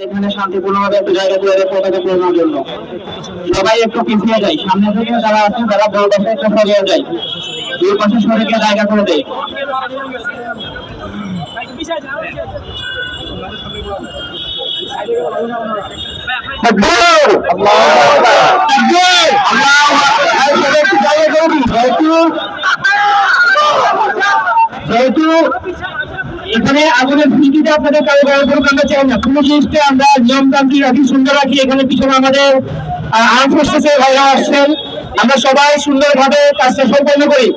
এখানে শান্তিপূর্ণভাবে একটু জায়গা করে দেয় পতাকা উত্তোলনের জন্য। সবাই একটু পিছিয়ে যায়, সামনে থেকে যারা আছে তারা বড় পাশে একটু সরিয়ে যায়, দুই পাশে সরে গিয়ে জায়গা করে দেয়। যেহেতু এখানে আগুনের ভিত্তিতে আপনাদের কারো গায়ে করুক আমরা চাই না, কোনো জিনিসটা আমরা নিয়মতান্ত্রিক রাখি, সুন্দর রাখি। এখানে পিছনে আমাদের আর্ম ফোর্সেসের ভাইরা আসছেন, আমরা সবাই সুন্দরভাবে কাজটা সম্পন্ন করি।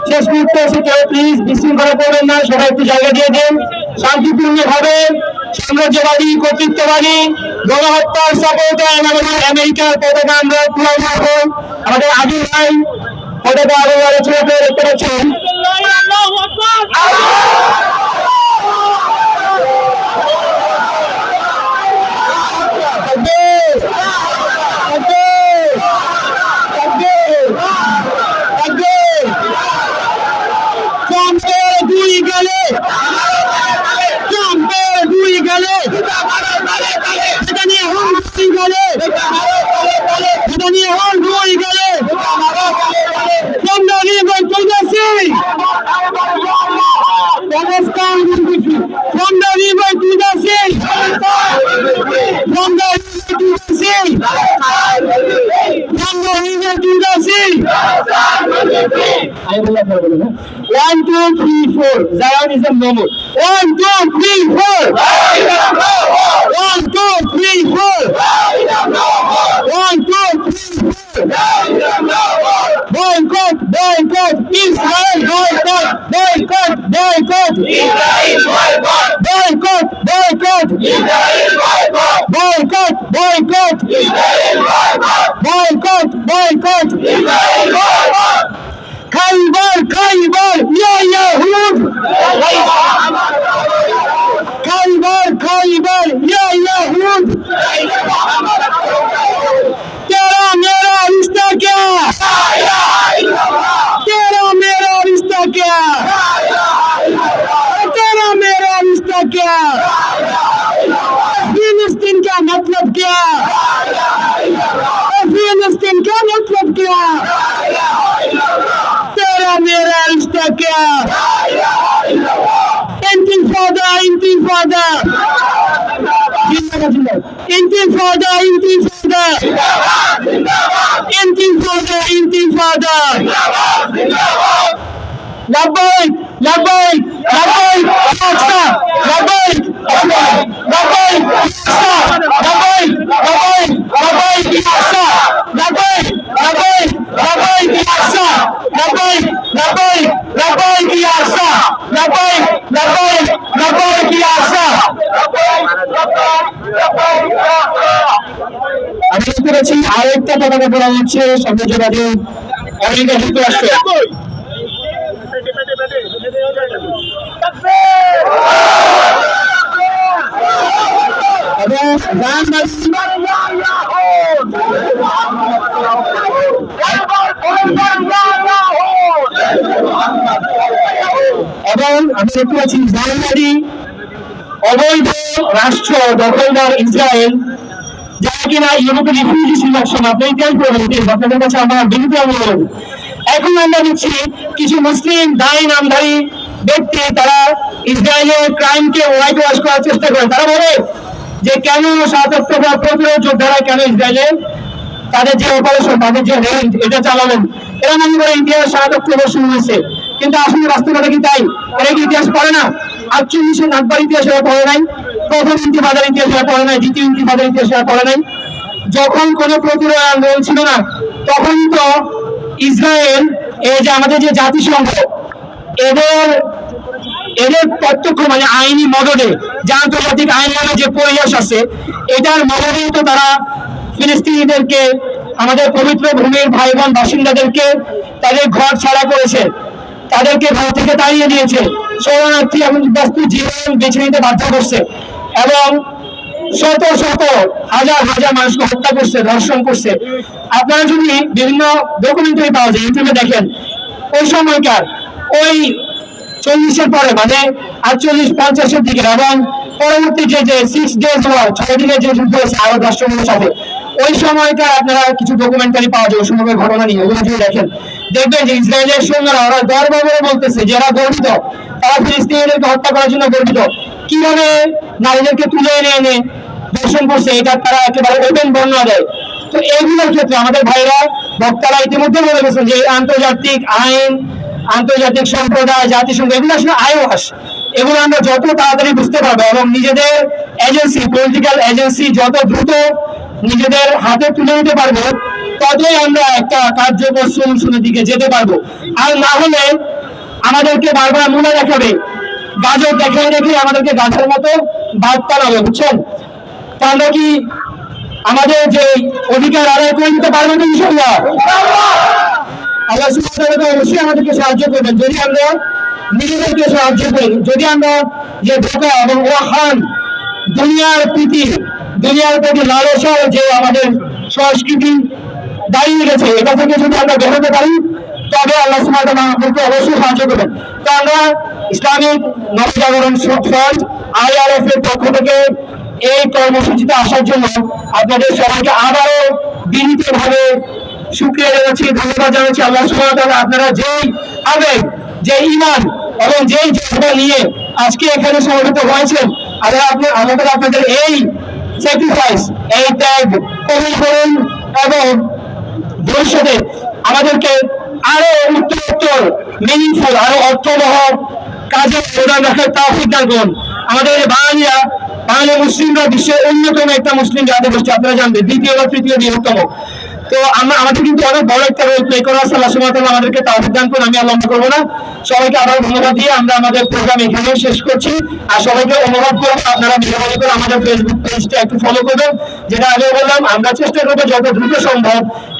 শেষ মুহূর্তে এসে কেউ প্লিজ বিশৃঙ্খলা করবেন না, সবাই একটু জায়গা দিয়ে দেন। শান্তিপূর্ণভাবে সাম্রাজ্যবাদী কর্তৃত্ববাদী গণহত্যার সাপোর্টার আমাদের আমেরিকার পতাকা আমরা তুলে ধরব। আমাদের আদিল ভাই পতাকা আরো ছেড়ে দেখতে পাচ্ছেন। One, two, three, four. Zion is a moment. 1, 2, 3, 4. 1, 2, 3, 4. 1, 2, 3, 4. Boycott, boycott, Israel, boycott, boycott, boycott, Israel, boycott, boycott, Israel, boycott, boycott, Israel, boycott, boycott, Israel. Khaybar, Khaybar, ya Yahud. Khaybar, Khaybar, ya Yahud. तेरा मेरा रिश्ता क्या? तेरा मेरा रिश्ता क्या? तेरा मेरा रिश्ता क्या? फिलिस्तीन का मतलब क्या? फिलिस्तीन का मतलब क्या? तेरा मेरा रिश्ता क्या? इंतिफादा, इंतिफादा, इंतिफादा, इंतिफादा, इंतिफादा, इंतिफादा। लब्बैक, लब्बैक, लब्बैक, अक्सा, लब्बैक, लब्बैक, अक्सा, लब्बैक, लब्बैक, लब्बैक, अक्सा, लब्बैक, लब्बैक, लब्बैक, अक्सा, लब्बैक, लब्बैक, लब्बैक, अक्सा, लब्बैक, लब्बैक, लब्बैक, अक्सा। আমি দেখতে পাচ্ছি আরেকটা পতাকা পড়া হচ্ছে সাম্রাজ্যবাদী আমেরিকা যুক্তরাষ্ট্র। এবং আমি দেখতে পাচ্ছি জার্মানি অবৈধ রাষ্ট্র দখলদার ইসরায়েল, যারা কিনা ইউরোপের রিফিউজি সিলেকশন আপনি ইতিহাস পড়বেন, আপনাদের কাছে আমার বিনীত অনুরোধ। এখন আমরা দেখছি কিছু মুসলিম দায়ী নামধারী ব্যক্তি তারা ইসরায়েলের ক্রাইমকে হোয়াইট ওয়াশ করার চেষ্টা করে। তারা বলে যে কেন ৭ অক্টোবর প্রতিরোধ যোদ্ধারা কেন ইসরায়েলে তাদের যে অপারেশন, তাদের যে রেঞ্জ এটা চালালেন, এরা মনে করে ইতিহাস ৭ অক্টোবর শুরু হয়েছে। কিন্তু আসলে বাস্তবতা কি তাই? এরা কি ইতিহাস পড়ে না? ৪৮ নাকবার ইতিহাস এরা পড়ে নাই, প্রথম ইন্তিফাদার ইতিহাস এরা পড়ে নাই, দ্বিতীয় ইন্তিফাদার ইতিহাস এরা পড়ে নাই। যখন কোনো প্রতিরোধ আন্দোলন ছিল না তখন তো ইসরায়েল, এই যে আমাদের যে জাতিসংঘ, এদের প্রত্যক্ষ মানে আইনি মদদে, যে আন্তর্জাতিক আইন মানে যে পরিহাস আছে, এটার মদদেই তো তারা ফিলিস্তিনিদেরকে, আমাদের পবিত্র ভূমির ভাই বোন বাসিন্দাদেরকে তাদের ঘর ছাড়া করেছে, তাদেরকে ঘর থেকে তাড়িয়ে দিয়েছে, শরণার্থী এবং বস্তু জীবন বেছে নিতে বাধ্য করছে এবং শত শত হাজার হাজার মানুষকে হত্যা করছে, ধর্ষণ করছে। আপনারা যদি বিভিন্ন ডকুমেন্টারি পাওয়া যায়, ইউটিউবে দেখেন, ওই সময়কার ওই 40-এর পরে মানে 48-50-এর দিকে এবং পরবর্তী যে 6 days ওয়ার 6 দিনের যে যুদ্ধ হয়েছে আরব রাষ্ট্রগুলোর সাথে, ওই সময়কার আপনারা কিছু ডকুমেন্টারি পাওয়া যায় ওই সময়কার ঘটনা নিয়ে, ওগুলো যদি দেখেন দেখবেন যে ইসরায়েলের সৈন্যরা ওরা গর্ব করে বলতেছে যে এরা গর্বিত, তারা ফিলিস্তিনিদেরকে হত্যা করার জন্য গর্বিত। কিভাবে নারীদেরকে তুলে এনে এনে দর্শন করছে এটা তারা একেবারে ওপেন বর্ণনা দেয়। তো এইগুলোর ক্ষেত্রে আমাদের ভাইরা বক্তারা ইতিমধ্যে বলে গেছেন যে আন্তর্জাতিক আইন, আন্তর্জাতিক সম্প্রদায়, জাতিসংঘ এগুলো আসলে আইওয়াস, এগুলো আমরা যত তাড়াতাড়ি বুঝতে পারবো এবং নিজেদের এজেন্সি, পলিটিক্যাল এজেন্সি যত দ্রুত নিজেদের হাতে তুলে নিতে পারবো, ততই আমরা একটা কার্যকর সলিউশনের দিকে যেতে পারবো। আর না হলে আমাদেরকে বারবার মনে রাখাবে, গাজর দেখায় দেখে আমাদেরকে গাছের মতো বাদ পালাবে, বুঝছেন? তা আমরা কি আমাদের যে অধিকার আদায় করে নিতে পারবো না ইনশাআল্লাহ? আল্লাহ সুবহানাহু ওয়া তাআলা অবশ্যই আমাদেরকে সাহায্য করবেন যদি আমরা নিজেদেরকে সাহায্য করি, যদি আমরা যে ধোঁকা এবং ওয়াহান দুনিয়ার প্রীতি, দুনিয়ার প্রতি লালসা যে আমাদের সংস্কৃতি দাঁড়িয়ে গেছে, এটা থেকে যদি আমরা বেরোতে পারি তবে আল্লাহ সুবহানাহু ওয়া তাআলা আমাদেরকে অবশ্যই সাহায্য করবেন। তো আমরা ইসলামিক নবজাগরণ ফ্রন্ট IRF এর পক্ষ থেকে এই কর্মসূচিতে আসার জন্য আপনাদের সবাইকে আবারও বিনীতভাবে শুকরিয়া জানাচ্ছি, ধন্যবাদ জানাচ্ছি। আল্লাহ সুবহানাহু ওয়া তাআলা আপনারা যেই আবেগ, যে ঈমান এবং যেই জজ্বা নিয়ে আজকে এখানে সমবেত হয়েছেন, আমাদের আপনাদের এই স্যাক্রিফাইস, এই ত্যাগ কবুল করুন এবং ভবিষ্যতে আমাদেরকে আরো উত্তরোত্তর মিনিংফুল, আরো অর্থবহ কাজে প্রদান রাখার তৌফিক দান করুন। আমাদের বাঙালিরা, বাঙালি মুসলিমরা বিশ্বের অন্যতম একটা মুসলিম জাতিগোষ্ঠী, আপনারা জানবেন, দ্বিতীয় বা তৃতীয় বৃহত্তম। তো আমাদের কিন্তু অনেক বড় একটা রোল প্লে করা আছে। আল্লাহ সুবহানাহু ওয়া তাআলা আমাদেরকে তৌফিক দান করুন। আমি আর লম্বা করবো না, সবাইকে আবার ধন্যবাদ দিয়ে আমরা আমাদের প্রোগ্রাম এখানে শেষ করছি। আর সবাইকে অনুরোধ করবো আপনারা মেহরবানি করে আমাদের ফেসবুক পেজটা একটু ফলো করবেন। যেটা আগে বললাম, আমরা চেষ্টা করবো যত দ্রুত সম্ভব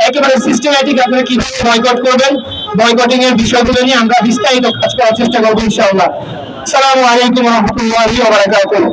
একেবারে সিস্টেম্যাটিক আপনারা কিভাবে বয়কট করবেন, বয়কটিং এর বিষয়গুলো নিয়ে আমরা বিস্তারিত কাজ করার চেষ্টা করবো ইনশাআল্লাহ। আসসালামু আলাইকুম ওয়া রাহমাতুল্লাহি ওয়া বারাকাতুহু।